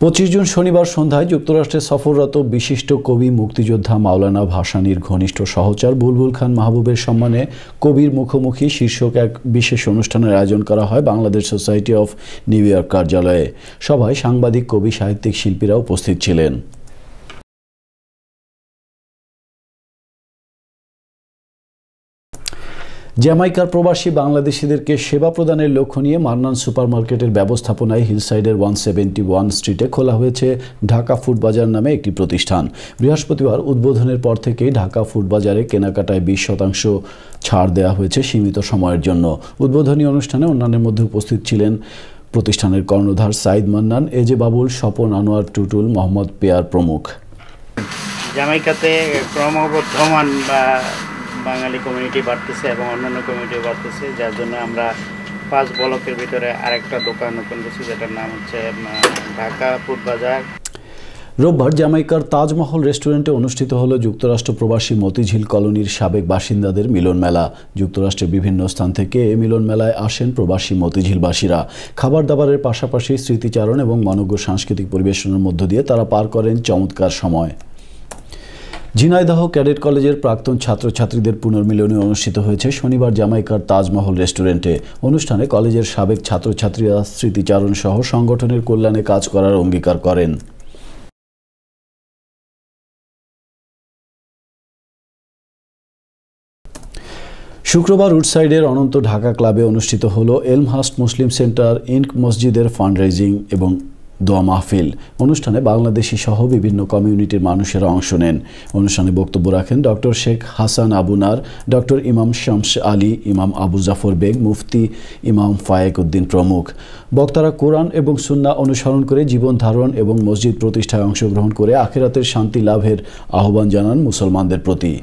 25 June শনিবার সন্ধ্যায় যুক্তরাষ্ট্রে সফররত বিশিষ্ট কবি মুক্তিযোদ্ধা মাওলানা ভাসানীর ঘনিষ্ঠ সহচর বুলবুল খান মাহবুবের সম্মানে কবির মুখোমুখি শীর্ষক এক বিশেষ অনুষ্ঠানের আয়োজন করা হয় Bangladesh society of new York কার্যালয়ে। সভায় সাংবাদিক, কবি, সাহিত্যিক, শিল্পীরা উপস্থিত ছিলেন। জ্যামাইকার প্রবাসী বাংলাদেশিদেরকে সেবা প্রদানের লক্ষ্য নিয়ে মান্নান সুপারমার্কেটের ব্যবস্থাপনায় হিলসাইডের 171 স্ট্রিটে খোলা হয়েছে ঢাকা ফুড বাজার নামে একটি প্রতিষ্ঠান। বৃহস্পতিবার উদ্বোধনের পর থেকেই ঢাকা ফুড বাজারে কেনাকাটায় 20% ছাড় দেওয়া হয়েছে সীমিত সময়ের জন্য। উদ্বোধনী অনুষ্ঠানে অন্যান্যের মধ্যে উপস্থিত ছিলেন প্রতিষ্ঠানের কর্ণধার সাইদ মান্নান, এজে বাবুল, স্বপন আনোয়ার টুটুল, মোহাম্মদ পেয়ার প্রমুখ। জ্যামাইকাতে ক্রমবর্ধমান বাঙালি কমিউনিটি বাড়তেছে এবং অন্যান্য কমিউনিটিও বাড়তেছে, যার জন্য আমরা 5 ব্লকের ভিতরে আরেকটা দোকান ওপেন করছি, যেটার নাম হচ্ছে ঢাকা ফুড বাজার। রোববার জ্যামাইকার তাজমহল রেস্টুরেন্টে অনুষ্ঠিত হলো যুক্তরাষ্ট্র প্রবাসী মতিঝিল কলোনির সাবেক বাসিন্দাদের মিলন মেলা। যুক্তরাষ্ট্রের বিভিন্ন স্থান থেকে এই মিলন মেলায় আসেন প্রবাসী মতিঝিলবাসীরা। খাবার দাবারের পাশাপাশি স্মৃতিচারণ এবং মনোজ্ঞ সাংস্কৃতিক পরিবেশনের মধ্য দিয়ে তারা পার করেন চমৎকার সময়। ঝিনাইদহ ক্যাডেট কলেজের প্রাক্তন ছাত্রছাত্রীদের পুনর্মিলনী অনুষ্ঠিত হয়েছে শনিবার জ্যামাইকার তাজমহল রেস্টুরেন্টে। অনুষ্ঠানে কলেজের সাবেক ছাত্রছাত্রীরা স্মৃতিচারণ সহ সংগঠনের কল্যাণে কাজ করার অঙ্গীকার করেন। শুক্রবার উডসাইডের অনন্ত ঢাকা ক্লাবে অনুষ্ঠিত হলো এলমহার্স্ট মুসলিম সেন্টার ইনক মসজিদের ফান্ড রেজিং এবং দোয়া মাহফিল। অনুষ্ঠানে বাংলাদেশি সহ বিভিন্ন কমিউনিটির মানুষেরা অংশ নেন। অনুষ্ঠানে বক্তব্য রাখেন ডক্টর শেখ হাসান আবুনার, ডক্টর ইমাম শামস আলী, ইমাম আবু জাফর বেগ, মুফতি ইমাম ফায়েক উদ্দিন প্রমুখ। বক্তারা কোরআন এবং সুন্নাহ অনুসরণ করে জীবন ধারণ এবং মসজিদ প্রতিষ্ঠায় অংশগ্রহণ করে আখিরাতের শান্তি লাভের আহ্বান জানান মুসলমানদের প্রতি।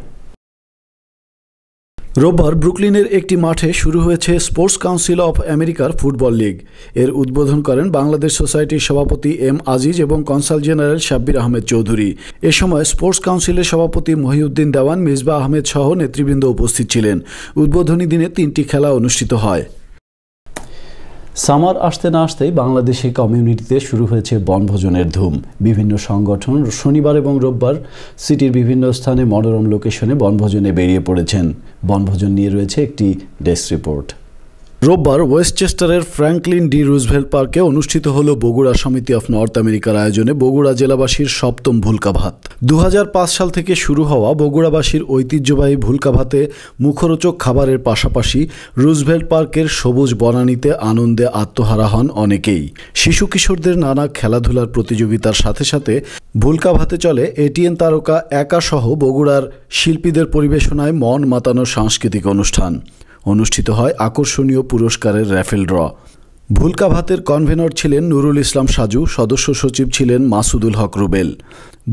রোববার ব্রুকলিনের একটি মাঠে শুরু হয়েছে স্পোর্টস কাউন্সিল অফ আমেরিকার ফুটবল লিগ। এর উদ্বোধন করেন বাংলাদেশ সোসাইটির সভাপতি এম আজিজ এবং কনসাল জেনারেল শাব্বির আহমেদ চৌধুরী। এ সময় স্পোর্টস কাউন্সিলের সভাপতি মহিউদ্দিন দেওয়ান, মিসবাহ আহমেদ সহ নেতৃবৃন্দ উপস্থিত ছিলেন। উদ্বোধনী দিনে 3টি খেলা অনুষ্ঠিত হয়। সামার আসতে না আসতেই বাংলাদেশি কমিউনিটিতে শুরু হয়েছে বনভোজনের ধুম। বিভিন্ন সংগঠন শনিবার এবং রোববার সিটির বিভিন্ন স্থানে মনোরম লোকেশনে বনভোজনে বেরিয়ে পড়েছেন। বনভোজন নিয়ে রয়েছে একটি ডেস্ক রিপোর্ট। রোববার ওয়েস্টচেস্টারের ফ্র্যাঙ্কলিন ডি রুজভেল্ট পার্কে অনুষ্ঠিত হল বগুড়া সমিতি অফ নর্থ আমেরিকার আয়োজনে বগুড়া জেলাবাসীর 7ম ভুলকা ভাত। 2005 সাল থেকে শুরু হওয়া বগুড়াবাসীর ঐতিহ্যবাহী ভুলকা ভাতে মুখরোচক খাবারের পাশাপাশি রুজভেল্ট পার্কের সবুজ বনানীতে আনন্দে আত্মহারা হন অনেকেই। শিশু কিশোরদের নানা খেলাধুলার প্রতিযোগিতার সাথে সাথে ভুলকা ভাতে চলে এটিএন তারকা একা সহ বগুড়ার শিল্পীদের পরিবেশনায় মন মাতানো সাংস্কৃতিক অনুষ্ঠান। অনুষ্ঠিত হয় আকর্ষণীয় পুরস্কারের র্যাফেল ড্র। ভুলকা ভাতের কনভেনর ছিলেন নুরুল ইসলাম সাজু, সদস্য সচিব ছিলেন মাসুদুল হক রুবেল।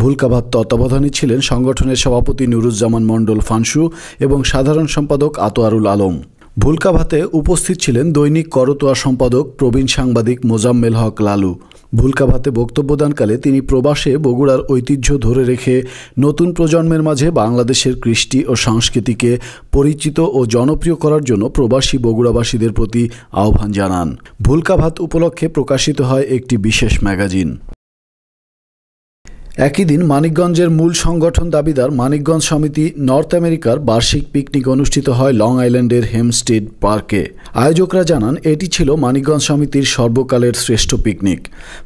ভুলকা ভাত তত্ত্বাবধানে ছিলেন সংগঠনের সভাপতি নুরুজ্জামান মণ্ডল ফানসু এবং সাধারণ সম্পাদক আতোয়ারুল আলম। ভুলকা ভাতে উপস্থিত ছিলেন দৈনিক করতোয়া সম্পাদক প্রবীণ সাংবাদিক মোজাম্মেল হক লালু। ভুলকা ভাতে বক্তব্যদানকালে তিনি প্রবাসে বগুড়ার ঐতিহ্য ধরে রেখে নতুন প্রজন্মের মাঝে বাংলাদেশের কৃষ্টি ও সংস্কৃতিকে পরিচিত ও জনপ্রিয় করার জন্য প্রবাসী বগুড়াবাসীদের প্রতি আহ্বান জানান। ভুলকা ভাত উপলক্ষে প্রকাশিত হয় একটি বিশেষ ম্যাগাজিন। একই দিন মানিকগঞ্জের মূল সংগঠন দাবিদার মানিকগঞ্জ সমিতি নর্থ আমেরিকার বার্ষিক পিকনিক অনুষ্ঠিত হয় লং আইল্যান্ডের হেমস্টেড পার্কে। আয়োজকরা জানান এটি ছিল মানিকগঞ্জ সমিতির সর্বকালের শ্রেষ্ঠ পিকনিক।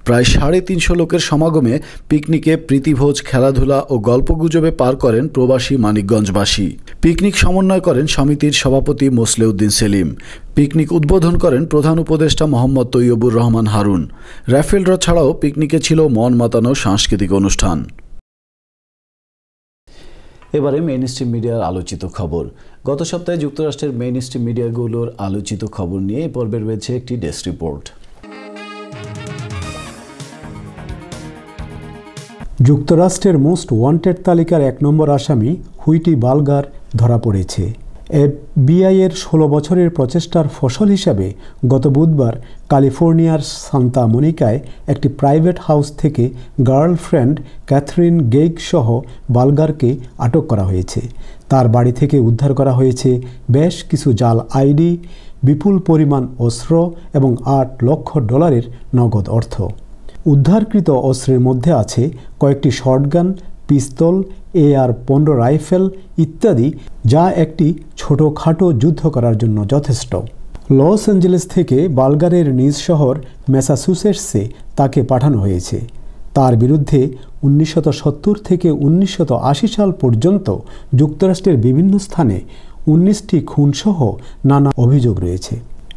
প্রায় 350 লোকের সমাগমে পিকনিকে প্রীতিভোজ, খেলাধুলা ও গল্পগুজবে পার করেন প্রবাসী মানিকগঞ্জবাসী। পিকনিক সমন্বয় করেন সমিতির সভাপতি মোসলেউদ্দিন সেলিম। পিকনিক উদ্বোধন করেন প্রধান উপদেষ্টা মোহাম্মদ তৈয়বুর রহমান হারুন। র্যাফেল ড্র ছাড়াও পিকনিকে ছিল মন মাতানো সাংস্কৃতিক অনুষ্ঠান। এবারে মেইনস্ট্রিম মিডিয়ার আলোচিত খবর। গত সপ্তাহে যুক্তরাষ্ট্রের মেইনস্ট্রিম মিডিয়াগুলোর আলোচিত খবর নিয়ে এই পর্বে রয়েছে একটি ডেস্ক রিপোর্ট। যুক্তরাষ্ট্রের মোস্ট ওয়ান্টেড তালিকার 1 নম্বর আসামি হুইটি বালগার ধরা পড়েছে। এফবিআইয়ের 16 বছরের প্রচেষ্টার ফসল হিসাবে গত বুধবার ক্যালিফোর্নিয়ার সান্তা মনিকায় একটি প্রাইভেট হাউস থেকে গার্লফ্রেন্ড ক্যাথরিন গেইগ সহ বালগারকে আটক করা হয়েছে। তার বাড়ি থেকে উদ্ধার করা হয়েছে বেশ কিছু জাল আইডি, বিপুল পরিমাণ অস্ত্র এবং $8 লক্ষ নগদ অর্থ। উদ্ধারকৃত অস্ত্রের মধ্যে আছে কয়েকটি শর্টগান, পিস্তল, AR-15 রাইফেল ইত্যাদি, যা একটি ছোটোখাটো যুদ্ধ করার জন্য যথেষ্ট। লস অ্যাঞ্জেলেস থেকে বালগারের নিজ শহর ম্যাসাচুসেটসে তাকে পাঠানো হয়েছে। তার বিরুদ্ধে 1970 থেকে 1980 সাল পর্যন্ত যুক্তরাষ্ট্রের বিভিন্ন স্থানে 19টি খুনসহ নানা অভিযোগ রয়েছে।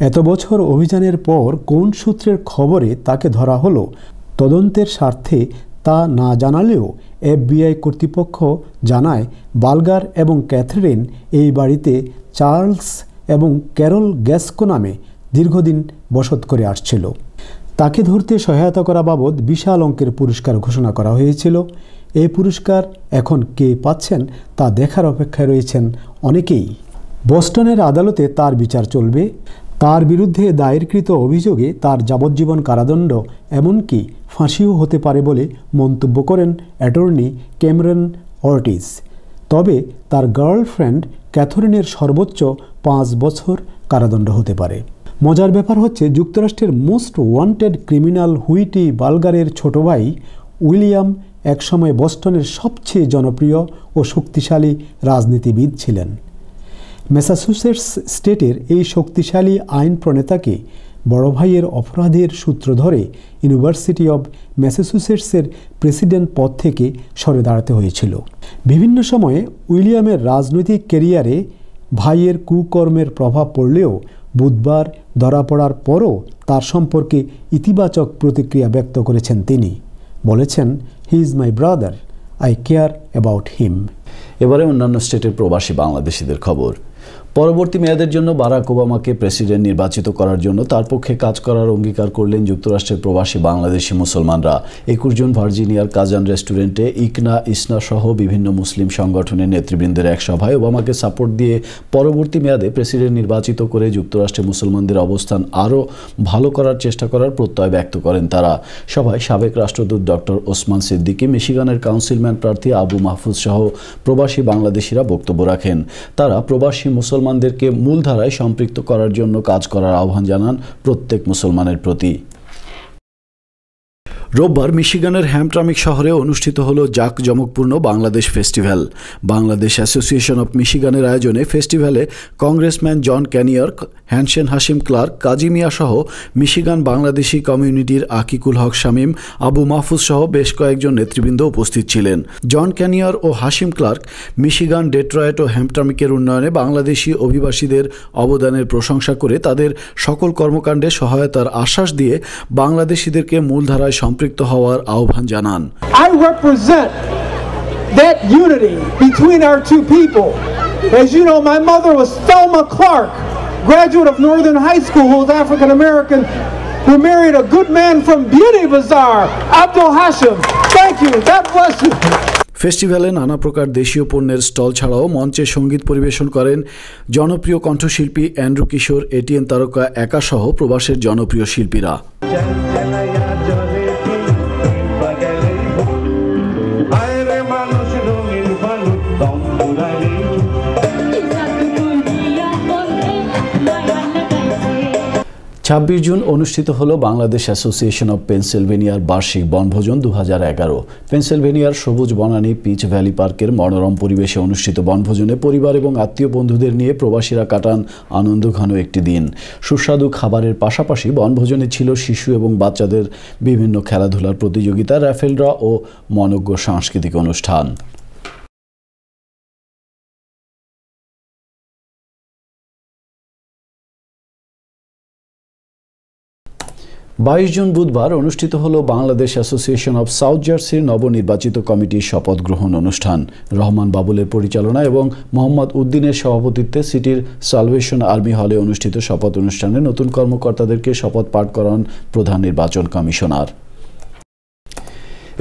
এত বছর অভিযানের পর কোন সূত্রের খবরে তাকে ধরা হলো, তদন্তের স্বার্থে তা না জানালেও FBI কর্তৃপক্ষ জানায় বালগার এবং ক্যাথরিন এই বাড়িতে চার্লস এবং ক্যারল গ্যাসকো নামে দীর্ঘদিন বসত করে আসছিল। তাকে ধরতে সহায়তা করা বাবদ বিশাল অঙ্কের পুরস্কার ঘোষণা করা হয়েছিল। এই পুরস্কার এখন কে পাচ্ছেন তা দেখার অপেক্ষায় রয়েছেন অনেকেই। বস্টনের আদালতে তার বিচার চলবে। তার বিরুদ্ধে দায়েরকৃত অভিযোগে তার যাবজ্জীবন কারাদণ্ড এমনকি ফাঁসিও হতে পারে বলে মন্তব্য করেন অ্যাটর্নি ক্যামেরন অর্টিজ। তবে তার গার্লফ্রেন্ড ক্যাথরিনের সর্বোচ্চ 5 বছর কারাদণ্ড হতে পারে। মজার ব্যাপার হচ্ছে, যুক্তরাষ্ট্রের মোস্ট ওয়ান্টেড ক্রিমিনাল হুইটি বালগারের ছোট ভাই উইলিয়াম একসময় বস্টনের সবচেয়ে জনপ্রিয় ও শক্তিশালী রাজনীতিবিদ ছিলেন। ম্যাসাচুসেটস স্টেটের এই শক্তিশালী আইন প্রণেতাকে বড় ভাইয়ের অপরাধের সূত্র ধরে ইউনিভার্সিটি অব ম্যাসাচুসেটসের প্রেসিডেন্ট পদ থেকে সরে দাঁড়াতে হয়েছিল। বিভিন্ন সময়ে উইলিয়ামের রাজনৈতিক ক্যারিয়ারে ভাইয়ের কুকর্মের প্রভাব পড়লেও বুধবার ধরা পড়ার পরও তার সম্পর্কে ইতিবাচক প্রতিক্রিয়া ব্যক্ত করেছেন তিনি। বলেছেন, he is my brother, eye care about him. এবারে অন্যান্য স্টেটের প্রবাসী বাংলাদেশিদের খবর। পরবর্তী মেয়াদের জন্য বারাক ওবামাকে প্রেসিডেন্ট নির্বাচিত করার জন্য তার পক্ষে কাজ করার অঙ্গীকার করলেন যুক্তরাষ্ট্রের প্রবাসী বাংলাদেশি মুসলমানরা। 21 জুন ভার্জিনিয়ার কাজান রেস্টুরেন্টে ইসনা সহ বিভিন্ন মুসলিম সংগঠনের নেতৃবৃন্দের এক সভায় ওবামাকে সাপোর্ট দিয়ে পরবর্তী মেয়াদে প্রেসিডেন্ট নির্বাচিত করে যুক্তরাষ্ট্রে মুসলমানদের অবস্থান আরও ভালো করার চেষ্টা করার প্রত্যয় ব্যক্ত করেন তারা। সভায় সাবেক রাষ্ট্রদূত ডক্টর ওসমান সিদ্দিকী, মিশিগানের কাউন্সিলম্যান প্রার্থী আবু মাহফুজ সহ প্রবাসী বাংলাদেশিরা বক্তব্য রাখেন। তারা প্রবাসী মুসলমানদেরকে মূলধারায় সম্পৃক্ত করার জন্য কাজ করার আহ্বান জানান প্রত্যেক মুসলমানের প্রতি। রোববার মিশিগানের হ্যামট্রামিক শহরে অনুষ্ঠিত হল জাঁকজমকপূর্ণ Bangladesh festival. Bangladesh association of মিশিগানের আয়োজনে ফেস্টিভ্যালে congressman John Conyers, Hansen Hashim Clarke, Kazi Mia সহ মিশিগান বাংলাদেশি কমিউনিটির আকিকুল হক শামীম, আবু মাহফুজ সহ বেশ কয়েকজন নেতৃবৃন্দ উপস্থিত ছিলেন। জন ক্যানিয়র ও হাশিম ক্লার্ক মিশিগান, ডেট্রয়েট ও হ্যামট্রামিকের উন্নয়নে বাংলাদেশি অভিবাসীদের অবদানের প্রশংসা করে তাদের সকল কর্মকাণ্ডে সহায়তার আশ্বাস দিয়ে বাংলাদেশিদেরকে মূলধারায় সম্পৃক্ত হওয়ার আহ্বান জানান। I represent that unity between our two people. As you know, my mother was Thelma Clark, graduate of Northern High School, who was African American, who married a good man from Beauty Bazaar, Abdul Hashim. Thank you. God bless you. ফেস্টিভ্যালে নানা প্রকার দেশীয় পণ্যের stall ছাড়াও মঞ্চে সঙ্গীত পরিবেশন করেন জনপ্রিয় কণ্ঠশিল্পী অ্যান্ড্রু কিশোর, এটিএন তারকা একা সহ প্রবাসের জনপ্রিয় শিল্পীরা। ছাব্বিশ জুন অনুষ্ঠিত হল বাংলাদেশ অ্যাসোসিয়েশন অব পেনসিলভেনিয়ার বার্ষিক বনভোজন 2011। পেনসিলভেনিয়ার সবুজ বনানী পিচ ভ্যালি পার্কের মনোরম পরিবেশে অনুষ্ঠিত বনভোজনে পরিবার এবং আত্মীয় বন্ধুদের নিয়ে প্রবাসীরা কাটান আনন্দঘন একটি দিন। সুস্বাদু খাবারের পাশাপাশি বনভোজনে ছিল শিশু এবং বাচ্চাদের বিভিন্ন খেলাধুলার প্রতিযোগিতা, র্যাফেল ড্র ও মনোজ্ঞ সাংস্কৃতিক অনুষ্ঠান। 22 জুন বুধবার অনুষ্ঠিত হল বাংলাদেশ অ্যাসোসিয়েশন অব সাউথ জার্সির নবনির্বাচিত কমিটির শপথ গ্রহণ অনুষ্ঠান। রহমান বাবুলের পরিচালনা এবং মোহাম্মদ উদ্দিনের সভাপতিত্বে সিটির সালভেশন আর্মি হলে অনুষ্ঠিত শপথ অনুষ্ঠানে নতুন কর্মকর্তাদেরকে শপথ পাঠ করান প্রধান নির্বাচন কমিশনার।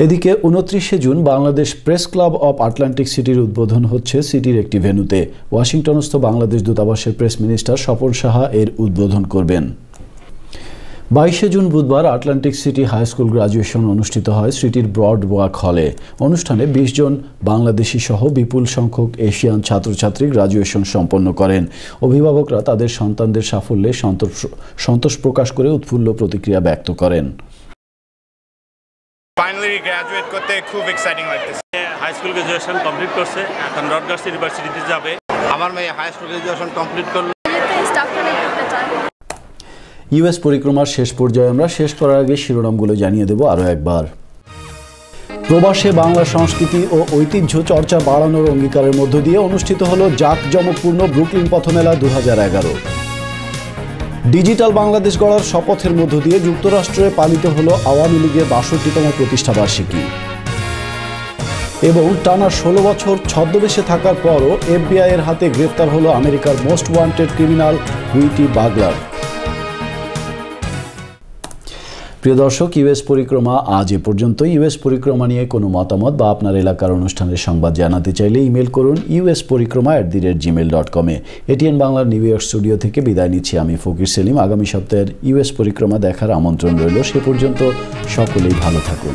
এদিকে 29 June Bangladesh press club of Atlantic সিটির উদ্বোধন হচ্ছে সিটির একটি ভেন্যুতে। ওয়াশিংটনস্থ বাংলাদেশ দূতাবাসের প্রেস মিনিস্টার স্বপন সাহা এর উদ্বোধন করবেন। 22 জুন বুধবার Atlantic City high school graduation অনুষ্ঠিত হয় সিটির ব্রড ওয়াক হলে। অনুষ্ঠানে 20 জন বাংলাদেশি সহ বিপুল সংখ্যক এশিয়ান ছাত্রছাত্রী গ্রাজুয়েশন সম্পন্ন করেন। অভিভাবকরা তাদের সন্তানদের সাফল্যে সন্তোষ প্রকাশ করে উৎফুল্ল প্রতিক্রিয়া ব্যক্ত করেন। ফাইনালি গ্র্যাজুয়েট করতে খুব এক্সাইটিং লাগতেছে। হাই স্কুল গ্রাজুয়েশন কমপ্লিট করছে, এখন রটগার্স ইউনিভার্সিটিতে যাবে। আমার মেয়ে হাই স্কুল গ্রাজুয়েশন কমপ্লিট করলো। ইউএস পরিক্রমার শেষ পর্যায়ে আমরা শেষ করার আগে শিরোনামগুলো জানিয়ে দেব আরও একবার। প্রবাসে বাংলা সংস্কৃতি ও ঐতিহ্য চর্চা বাড়ানোর অঙ্গীকারের মধ্য দিয়ে অনুষ্ঠিত হলো জাঁকজমকপূর্ণ ব্রুকলিন পথমেলা 2011। ডিজিটাল বাংলাদেশ গড়ার শপথের মধ্য দিয়ে যুক্তরাষ্ট্রে পালিত হলো আওয়ামী লীগের 62তম প্রতিষ্ঠাবার্ষিকী। এবং টানা 16 বছর ছদ্মবেশে থাকার পরও এফবিআই এর হাতে গ্রেফতার হলো আমেরিকার মোস্ট ওয়ান্টেড ক্রিমিনাল হুইটি বাগলার। প্রিয় দর্শক, ইউএস পরিক্রমা আজ এ পর্যন্ত। ইউএস পরিক্রমা নিয়ে কোনো মতামত বা আপনার এলাকার অনুষ্ঠানের সংবাদ জানাতে চাইলে ইমেল করুন usporikroma@gmail.com-এ। এটিএন বাংলার নিউ ইয়র্ক স্টুডিও থেকে বিদায় নিচ্ছি আমি ফকির সেলিম। আগামী সপ্তাহের ইউএস পরিক্রমা দেখার আমন্ত্রণ রইল। সে পর্যন্ত সকলেই ভালো থাকুন।